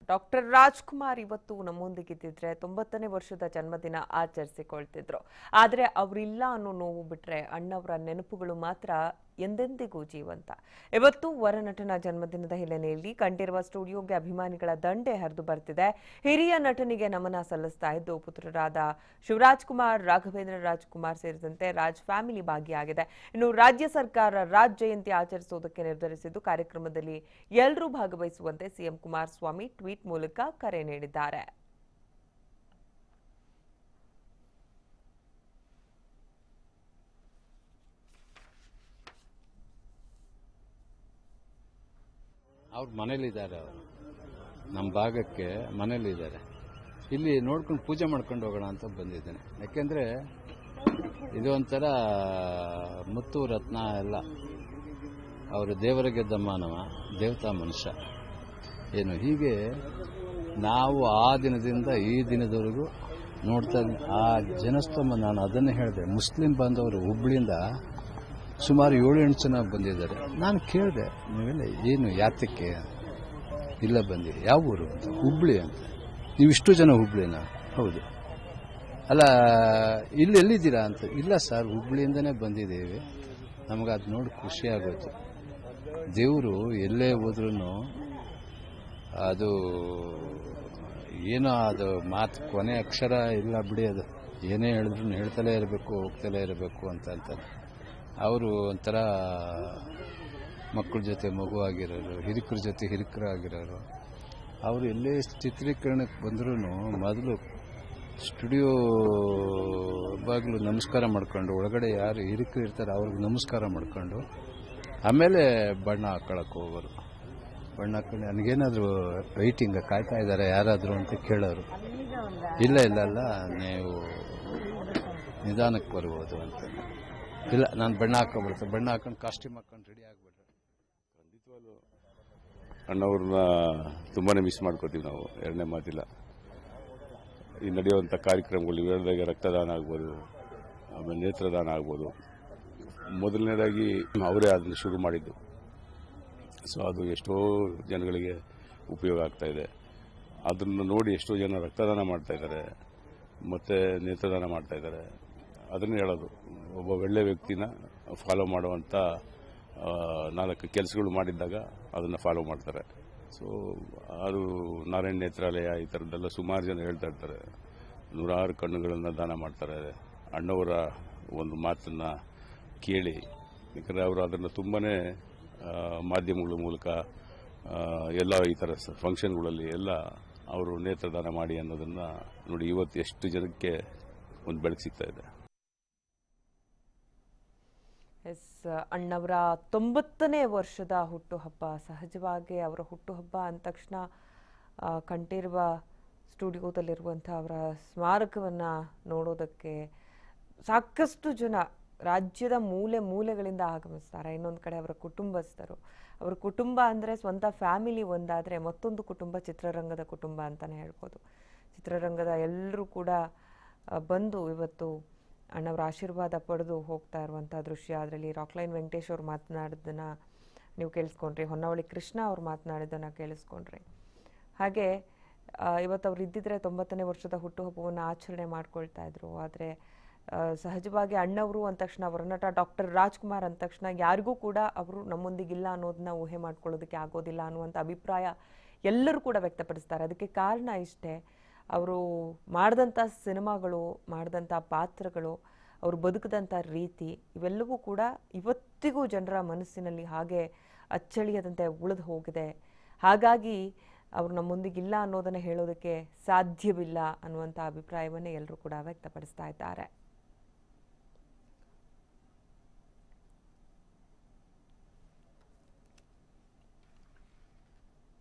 Doctor Rajkumar ಇವತ್ತು ನಮ್ಮೊಂದಿಗಿದ್ದಿದ್ರೆ 90ನೇ ವರ್ಷದ ಜನ್ಮದಿನ ಆಚರಿಸಿಕೊಳ್ತಿದ್ರು. ಆದರೆ ಅವರಿಲ್ಲ ಅನ್ನೋ ನೋವು ಬಿಟ್ರೆ ಅಣ್ಣವರ ನೆನಪುಗಳು ಮಾತ್ರ ಎಂದೆಂದಿಗೂ ಜೀವಂತ. ಇವತ್ತು ವರನಟನ ಜನ್ಮದಿನದ ಹಿನ್ನೆಲೆಯಲ್ಲಿ ಕಂಠೀರವ ಸ್ಟುಡಿಯೋಗೆ ಅಭಿಮಾನಿಗಳ ದಂಡೆ ಹರಿದು ಬರ್ತಿದೆ. ಹಿರಿಯ ನಟನಿಗೆ ನಮನ ಸಲ್ಲಿಸ್ತಾ ಇದ್ದು ಪುತ್ರರಾದ ಶಿವರಾಜ್ ಕುಮಾರ್, ರಾಘವೇಂದ್ರ ರಾಜ್ಕುಮಾರ್ ಸೇರಿದಂತೆ ರಾಜ್ ಫ್ಯಾಮಿಲಿ ಭಾಗಿಯಾಗಿದೆ. ಇನ್ನು ರಾಜ್ಯ ಸರ್ಕಾರ ರಾಜ್ ಜಯಂತಿ ಆಚರಿಸುವುದಕ್ಕೆ ನಿರ್ಧರಿಸಿದ್ದು ಕಾರ್ಯಕ್ರಮದಲ್ಲಿ ಎಲ್ಲರೂ ಭಾಗವಹಿಸುವಂತೆ ಸಿಎಂ ಕುಮಾರಸ್ವಾಮಿ ಟ್ವೀಟ್ ಮೂಲಕ ಕರೆ ನೀಡಿದ್ದಾರೆ. ಅವ್ರ ಮನೇಲಿದ್ದಾರೆ. ಅವರು ನಮ್ಮ ಭಾಗಕ್ಕೆ ಮನೇಲಿದ್ದಾರೆ. ಇಲ್ಲಿ ನೋಡ್ಕೊಂಡು ಪೂಜೆ ಮಾಡ್ಕೊಂಡು ಹೋಗೋಣ ಅಂತ ಬಂದಿದ್ದೇನೆ. ಯಾಕೆಂದ್ರೆ ಇದು ಒಂಥರ ಮುತ್ತು ರತ್ನ ಎಲ್ಲ. ಅವರು ದೇವರ ಗೆದ್ದ ಮಾನವ, ದೇವತಾ ಮನುಷ್ಯ. ಏನು ಹೀಗೆ ನಾವು ಆ ದಿನದಿಂದ ಈ ದಿನದವರೆಗೂ ನೋಡ್ತಾ ಆ ಜನಸ್ತಂಭ. ನಾನು ಅದನ್ನೇ ಹೇಳಿದೆ, ಮುಸ್ಲಿಂ ಬಾಂಧವರು ಹುಬ್ಳಿಯಿಂದ ಸುಮಾರು 7-8 ಜನ ಬಂದಿದ್ದಾರೆ. ನಾನು ಕೇಳಿದೆ, ನೀವೆಲ್ಲ ಏನು ಯಾತಕ್ಕೆ? ಇಲ್ಲ ಬಂದಿದೆ. ಯಾವ ಊರು ಅಂತ? ಹುಬ್ಳಿ ಅಂತ. ನೀವು ಇಷ್ಟು ಜನ ಹುಬ್ಳಿನ? ಹೌದು. ಅಲ್ಲ, ಇಲ್ಲಿ ಎಲ್ಲಿದ್ದೀರಾ ಅಂತ? ಇಲ್ಲ ಸರ್, ಹುಬ್ಳಿಯಿಂದನೇ ಬಂದಿದ್ದೇವೆ. ನಮಗೆ ಅದು ನೋಡಿ ಖುಷಿ ಆಗೋಯ್ತು. ದೇವರು ಎಲ್ಲೇ ಹೋದ್ರೂ ಅದು ಏನೋ ಅದು ಮಾತು ಕೊನೆ ಅಕ್ಷರ ಇಲ್ಲ ಬಿಡಿ. ಅದು ಏನೇ ಹೇಳಿದ್ರು ಹೇಳ್ತಲೇ ಇರಬೇಕು, ಹೋಗ್ತಲೇ ಇರಬೇಕು ಅಂತ ಅಂತಾರೆ. ಅವರು ಒಂಥರ ಮಕ್ಕಳ ಜೊತೆ ಮಗುವಾಗಿರೋರು, ಹಿರಿಕರ ಜೊತೆ ಹಿರಿಕರಾಗಿರೋರು. ಅವರು ಎಲ್ಲೇ ಚಿತ್ರೀಕರಣಕ್ಕೆ ಬಂದರೂ ಮೊದಲು ಸ್ಟುಡಿಯೋ ಬಾಗಿಲು ನಮಸ್ಕಾರ ಮಾಡ್ಕೊಂಡು, ಒಳಗಡೆ ಯಾರು ಹಿರಿಕರು ಇರ್ತಾರೆ ಅವ್ರಿಗೆ ನಮಸ್ಕಾರ ಮಾಡ್ಕೊಂಡು ಆಮೇಲೆ ಬಣ್ಣ ಹಾಕೊಳ್ಳೋಕೆ ಹೋಗೋರು. ಬಣ್ಣ ಹಾಕೊಂಡು ನನಗೇನಾದರೂ ವೆಯ್ಟಿಂಗ್ ಕಾಯ್ತಾ ಇದ್ದಾರೆ ಯಾರಾದರೂ ಅಂತ ಕೇಳೋರು. ಇಲ್ಲ ಇಲ್ಲ ಅಲ್ಲ, ನೀವು ನಿಧಾನಕ್ಕೆ ಬರ್ಬೋದು ಅಂತ. ಇಲ್ಲ, ನಾನು ಬಣ್ಣ ಹಾಕೊಂಡ್ಬಿಡ್ತೇನೆ. ಬಣ್ಣ ಹಾಕೊಂಡು ಕಾಸ್ಟ್ಯೂಮ್ ಹಾಕೊಂಡು ರೆಡಿ ಆಗಿಬಿಟ್ರೆ. ಖಂಡಿತವಾಗ್ಲೂ ಅಣ್ಣವ್ರನ್ನ ತುಂಬಾನೇ ಮಿಸ್ ಮಾಡ್ಕೋತೀವಿ ನಾವು, ಎರಡನೇ ಮಾತಿಲ್ಲ. ಈ ನಡೆಯುವಂಥ ಕಾರ್ಯಕ್ರಮಗಳು ಇವೆರಡಾಗಿ ರಕ್ತದಾನ ಆಗ್ಬೋದು, ಆಮೇಲೆ ನೇತ್ರದಾನ ಆಗ್ಬೋದು. ಮೊದಲನೇದಾಗಿ ಅವರೇ ಅದನ್ನು ಶುರು ಮಾಡಿದ್ದು. ಸೊ ಅದು ಎಷ್ಟೋ ಜನಗಳಿಗೆ ಉಪಯೋಗ ಆಗ್ತಾ ಇದೆ. ಅದನ್ನು ನೋಡಿ ಎಷ್ಟೋ ಜನ ರಕ್ತದಾನ ಮಾಡ್ತಾ ಇದ್ದಾರೆ, ಮತ್ತೆ ನೇತ್ರದಾನ ಮಾಡ್ತಾ ಇದ್ದಾರೆ. ಅದನ್ನೇ ಹೇಳೋದು, ಒಬ್ಬ ಒಳ್ಳೆ ವ್ಯಕ್ತಿನ ಫಾಲೋ ಮಾಡುವಂಥ 4 ಕೆಲಸಗಳು ಮಾಡಿದ್ದಾಗ ಅದನ್ನು ಫಾಲೋ ಮಾಡ್ತಾರೆ. ಸೊ ಅದು ನಾರಾಯಣ ನೇತ್ರಾಲಯ ಈ ಥರದ್ದೆಲ್ಲ ಸುಮಾರು ಜನ ಹೇಳ್ತಾ ಇರ್ತಾರೆ. 100 ಕಣ್ಣುಗಳನ್ನು ದಾನ ಮಾಡ್ತಾರೆ ಅಣ್ಣವರ ಒಂದು ಮಾತನ್ನು ಕೇಳಿ. ಯಾಕಂದರೆ ಅವರು ಅದನ್ನು ತುಂಬಾ ಮಾಧ್ಯಮಗಳ ಮೂಲಕ ಎಲ್ಲ ಈ ಥರ ಫಂಕ್ಷನ್ಗಳಲ್ಲಿ ಎಲ್ಲ ಅವರು ನೇತ್ರದಾನ ಮಾಡಿ ಅನ್ನೋದನ್ನು ನೋಡಿ ಇವತ್ತು ಎಷ್ಟು ಜನಕ್ಕೆ ಒಂದು ಬೆಳಕು ಸಿಗ್ತಾ ಇದೆ. ಅಣ್ಣವರ 90ನೇ ವರ್ಷದ ಹುಟ್ಟುಹಬ್ಬ. ಸಹಜವಾಗಿ ಅವರ ಹುಟ್ಟುಹಬ್ಬ ಅಂದ ತಕ್ಷಣ ಕಂಠೀರವ ಸ್ಟುಡಿಯೋದಲ್ಲಿರುವಂಥ ಅವರ ಸ್ಮಾರಕವನ್ನು ನೋಡೋದಕ್ಕೆ ಸಾಕಷ್ಟು ಜನ ರಾಜ್ಯದ ಮೂಲೆ ಮೂಲೆಗಳಿಂದ ಆಗಮಿಸ್ತಾರೆ. ಇನ್ನೊಂದು ಕಡೆ ಅವರ ಕುಟುಂಬಸ್ಥರು. ಅವರ ಕುಟುಂಬ ಅಂದರೆ ಸ್ವಂತ ಫ್ಯಾಮಿಲಿ ಒಂದಾದರೆ ಮತ್ತೊಂದು ಕುಟುಂಬ ಚಿತ್ರರಂಗದ ಕುಟುಂಬ ಅಂತಲೇ ಹೇಳ್ಬೋದು. ಚಿತ್ರರಂಗದ ಎಲ್ಲರೂ ಕೂಡ ಬಂದು ಇವತ್ತು ಅಣ್ಣವರ ಆಶೀರ್ವಾದ ಪಡೆದು ಹೋಗ್ತಾ ಇರುವಂಥ ದೃಶ್ಯ. ಅದರಲ್ಲಿ ರಾಕ್ಲೈನ್ ವೆಂಕಟೇಶ್ ಅವ್ರು ಮಾತನಾಡಿದ್ದನ್ನು ನೀವು ಕೇಳಿಸ್ಕೊಂಡ್ರಿ, ಹೊನ್ನವಳ್ಳಿ ಕೃಷ್ಣ ಅವ್ರು ಮಾತನಾಡಿದ್ದನ್ನು ಕೇಳಿಸ್ಕೊಂಡ್ರಿ. ಹಾಗೆ ಇವತ್ತು ಅವ್ರು ಇದ್ದಿದ್ರೆ 90ನೇ ವರ್ಷದ ಹುಟ್ಟುಹಬ್ಬವನ್ನು ಆಚರಣೆ ಮಾಡ್ಕೊಳ್ತಾ ಇದ್ರು. ಆದರೆ ಸಹಜವಾಗಿ ಅಣ್ಣವರು ಅಂದ ತಕ್ಷಣ, ವರನಟ ಡಾಕ್ಟರ್ ರಾಜ್ಕುಮಾರ್ ಅಂದ ತಕ್ಷಣ ಯಾರಿಗೂ ಕೂಡ ಅವರು ನಮ್ಮೊಂದಿಗಿಲ್ಲ ಅನ್ನೋದನ್ನ ಊಹೆ ಮಾಡ್ಕೊಳ್ಳೋದಕ್ಕೆ ಆಗೋದಿಲ್ಲ ಅನ್ನುವಂಥ ಅಭಿಪ್ರಾಯ ಎಲ್ಲರೂ ಕೂಡ ವ್ಯಕ್ತಪಡಿಸ್ತಾರೆ. ಅದಕ್ಕೆ ಕಾರಣ ಇಷ್ಟೇ, ಅವರು ಮಾಡಿದಂಥ ಸಿನಿಮಾಗಳು, ಮಾಡಿದಂಥ ಪಾತ್ರಗಳು, ಅವರು ಬದುಕಿದಂಥ ರೀತಿ ಇವೆಲ್ಲವೂ ಕೂಡ ಇವತ್ತಿಗೂ ಜನರ ಮನಸ್ಸಿನಲ್ಲಿ ಹಾಗೆ ಅಚ್ಚಳಿಯದಂತೆ ಉಳಿದು ಹೋಗಿದೆ. ಹಾಗಾಗಿ ಅವರು ನಮ್ಮೊಂದಿಗಿಲ್ಲ ಅನ್ನೋದನ್ನು ಹೇಳೋದಕ್ಕೆ ಸಾಧ್ಯವಿಲ್ಲ ಅನ್ನುವಂಥ ಅಭಿಪ್ರಾಯವನ್ನೇ ಎಲ್ಲರೂ ಕೂಡ ವ್ಯಕ್ತಪಡಿಸ್ತಾ ಇದ್ದಾರೆ.